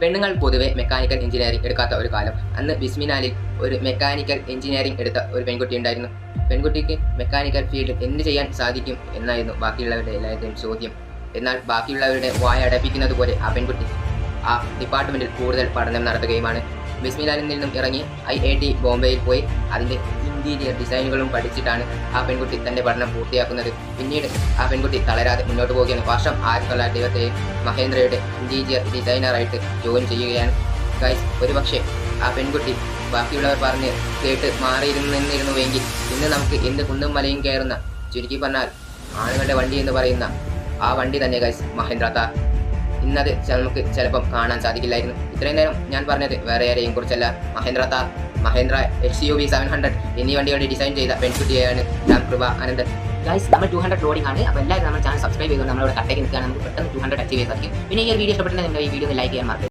പെണ്ണുങ്ങൾ പൊതുവെ mechanical engineering എടുക്കാത്ത ഒരു കാലം. അന്ന് ബിസ്മിനാലിൽ ഒരു മെക്കാനിക്കൽ എഞ്ചിനീയറിംഗ് എടുത്ത ഒരു പെൺകുട്ടി ഉണ്ടായിരുന്നു. പെൺകുട്ടിക്ക് മെക്കാനിക്കൽ ഫീൽഡിൽ എന്ത് ചെയ്യാൻ സാധിക്കും എന്നായിരുന്നു ബാക്കിയുള്ളവരുടെ എല്ലാവരുടെയും ചോദ്യം. എന്നാൽ ബാക്കിയുള്ളവരുടെ വായ അടപ്പിക്കുന്നത് പോലെ ആ പെൺകുട്ടി ആ ഡിപ്പാർട്ട്മെൻറ്റിൽ കൂടുതൽ പഠനം നടത്തുകയുമാണ്. ബിസ്മിലാലിൽ നിന്നും ഇറങ്ങി IIT ബോംബെയിൽ പോയി അതിൻ്റെ ഇൻറ്റീരിയർ ഡിസൈനുകളും പഠിച്ചിട്ടാണ് ആ പെൺകുട്ടി തൻ്റെ പഠനം പൂർത്തിയാക്കുന്നത്. പിന്നീട് ആ പെൺകുട്ടി തളരാതെ മുന്നോട്ട് പോവുകയാണ്. വർഷം 1927 മഹേന്ദ്രയുടെ ഇൻറ്റീരിയർ ഡിസൈനറായിട്ട് ജോയിൻ ചെയ്യുകയാണ്. ഗൈസ്, ഒരുപക്ഷെ ആ പെൺകുട്ടി ബാക്കിയുള്ളവർ പറഞ്ഞ് കേട്ട് മാറിയിരുന്നിരുന്നുവെങ്കിൽ ഇന്ന് നമുക്ക് എന്ത് കുന്നും മലയും കയറുന്ന, ചുരുക്കി പറഞ്ഞാൽ ആണുങ്ങളുടെ വണ്ടി എന്ന് പറയുന്ന ആ വണ്ടി തന്നെ ഗൈസ് മഹേന്ദ്ര താർ. ഇന്നത് നമുക്ക് ചിലപ്പം കാണാൻ സാധിക്കില്ലായിരുന്നു. ഇത്രയും നേരം ഞാൻ പറഞ്ഞത് വേറെ ആരെയും കുറിച്ചല്ല, മഹേന്ദ്ര താർ, മഹേന്ദ്ര XUV 700 എന്നീ വണ്ടികളുടെ ഡിസൈൻ ചെയ്ത പെൺകുട്ടിയെയാണ് രാംകൃപ അനന്തൻ. ഗൈസ്, നമ്മൾ 200 ലോഡിംഗ് ആണ്. അപ്പോൾ എല്ലാവരും നമ്മുടെ ചാനൽ സബ്സ്ക്രൈബ് ചെയ്തുകൊണ്ട് നമ്മളോട് കട്ടേക്ക് നിൽക്കുകയാണ്. നമുക്ക് പെട്ടെന്ന് 200 അച്ചീവ് ചെയ്യാൻ സാധിക്കും. പിന്നെ ഈ ഒരു വീഡിയോ ഇഷ്ടപ്പെട്ടിട്ടുണ്ടെങ്കിൽ ഈ വീഡിയോ ലൈക്ക് ചെയ്യാൻ മറക്കരുത്.